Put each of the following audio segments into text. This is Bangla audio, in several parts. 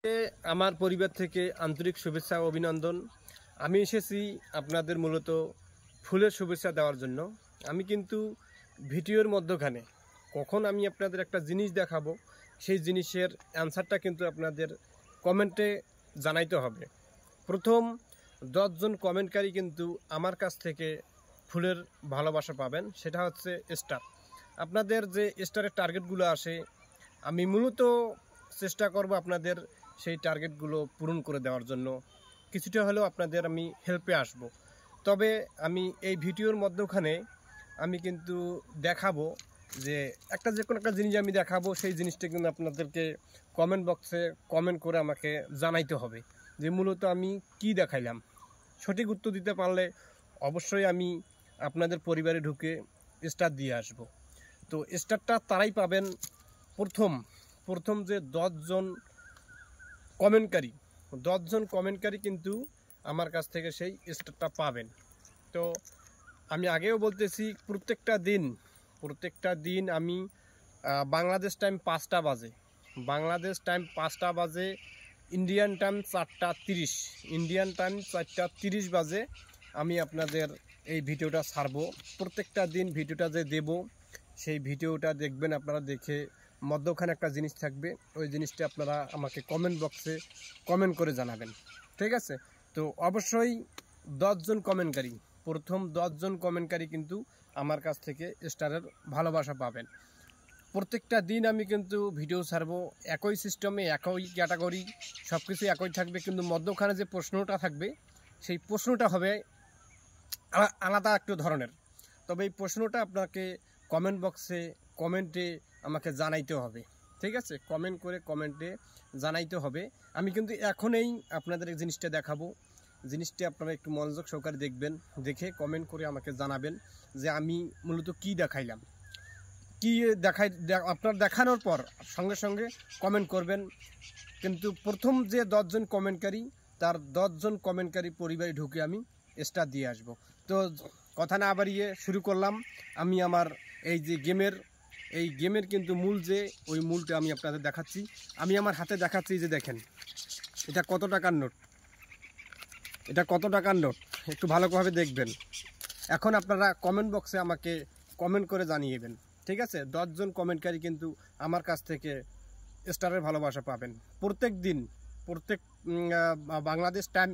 আমার পরিবার থেকে আন্তরিক শুভেচ্ছা ও অভিনন্দন। আমি এসেছি আপনাদের মূলত ফুলের শুভেচ্ছা দেওয়ার জন্য। আমি কিন্তু ভিডিওর মধ্যখানে কখন আমি আপনাদের একটা জিনিস দেখাবো, সেই জিনিসের অ্যান্সারটা কিন্তু আপনাদের কমেন্টে জানাইতে হবে। প্রথম 10 জন কমেন্টকারী কিন্তু আমার কাছ থেকে ফুলের ভালোবাসা পাবেন, সেটা হচ্ছে স্টার। আপনাদের যে স্টারের টার্গেটগুলো আসে, আমি মূলত চেষ্টা করব আপনাদের সেই টার্গেটগুলো পূরণ করে দেওয়ার জন্য। কিছুটা হলেও আপনাদের আমি হেল্পে আসব। তবে আমি এই ভিডিওর মধ্যখানে আমি কিন্তু দেখাবো যে যে কোনো একটা জিনিস আমি দেখাবো, সেই জিনিসটা কিন্তু আপনাদেরকে কমেন্ট বক্সে কমেন্ট করে আমাকে জানাইতে হবে যে মূলত আমি কি দেখাইলাম। সঠিক উত্তর দিতে পারলে অবশ্যই আমি আপনাদের পরিবারে ঢুকে স্টার দিয়ে আসব। তো স্টারটা তারাই পাবেন প্রথম যে 10 জন কমেন্টকারী কিন্তু আমার কাছ থেকে সেই স্টারটা পাবেন। তো আমি আগেও বলতেছি, প্রত্যেকটা দিন আমি বাংলাদেশ টাইম 5টা বাজে, ইন্ডিয়ান টাইম 4টা 30 বাজে আমি আপনাদের এই ভিডিওটা ছাড়বো। প্রত্যেকটা দিন ভিডিওটা যে দেব, সেই ভিডিওটা দেখবেন আপনারা। দেখে মধ্যখানে একটা জিনিস থাকবে, ওই জিনিসটা আপনারা আমাকে কমেন্ট বক্সে কমেন্ট করে জানাবেন, ঠিক আছে? তো অবশ্যই 10 জন কমেন্টকারী, প্রথম 10 জন কমেন্টকারী কিন্তু আমার কাছ থেকে স্টারের ভালোবাসা পাবেন। প্রত্যেকটা দিন আমি কিন্তু ভিডিও ছাড়বো, একই সিস্টেমে, একই ক্যাটাগরি, সব কিছু একই থাকবে, কিন্তু মধ্যখানে যে প্রশ্নটা থাকবে, সেই প্রশ্নটা হবে আলাদা একটু ধরনের। তবে এই প্রশ্নটা আপনাকে কমেন্ট বক্সে কমেন্টে আমাকে জানাইতে হবে, ঠিক আছে? কমেন্ট করে কমেন্টে জানাইতে হবে। আমি কিন্তু এখনই আপনাদের এই জিনিসটা দেখাবো। জিনিসটা আপনারা একটু মনোযোগ সহকারে দেখবেন, দেখে কমেন্ট করে আমাকে জানাবেন যে আমি মূলত কি দেখাইলাম, কি আপনার দেখানোর পর সঙ্গে সঙ্গে কমেন্ট করবেন। কিন্তু প্রথম যে 10 জন কমেন্টকারী, তার 10 জন কমেন্টকারী পরিবারে ঢুকে আমি স্টার দিয়ে আসব। তো কথা না বাড়িয়ে শুরু করলাম। আমি আমার এই যে গেমের কিন্তু ওই মূলটা আমি আপনাদের দেখাচ্ছি। আমি আমার হাতে দেখাচ্ছি, যে দেখেন এটা কত টাকার নোট, একটু ভালোভাবে দেখবেন। এখন আপনারা কমেন্ট বক্সে আমাকে কমেন্ট করে জানিয়েবেন, ঠিক আছে? 10 জন কমেন্টকারী কিন্তু আমার কাছ থেকে স্টারের ভালোবাসা পাবেন প্রত্যেক বাংলাদেশ টাইম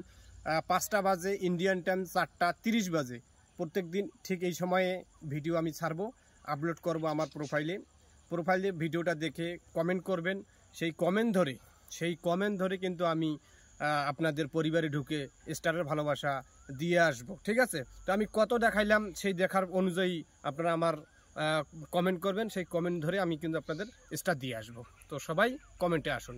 5টা বাজে, ইন্ডিয়ান টাইম 4টা 30 বাজে। প্রত্যেক দিন ঠিক এই সময়ে ভিডিও আমি ছাড়বো, আপলোড করব আমার প্রোফাইলে। ভিডিওটা দেখে কমেন্ট করবেন। সেই কমেন্ট ধরে কিন্তু আমি আপনাদের পরিবারে ঢুকে স্টারের ভালোবাসা দিয়ে আসব, ঠিক আছে? তো আমি কত দেখাইলাম, সেই দেখার অনুযায়ী আপনারা আমার কমেন্ট করবেন। সেই কমেন্ট ধরে আমি কিন্তু আপনাদের স্টার দিয়ে আসব। তো সবাই কমেন্টে আসুন।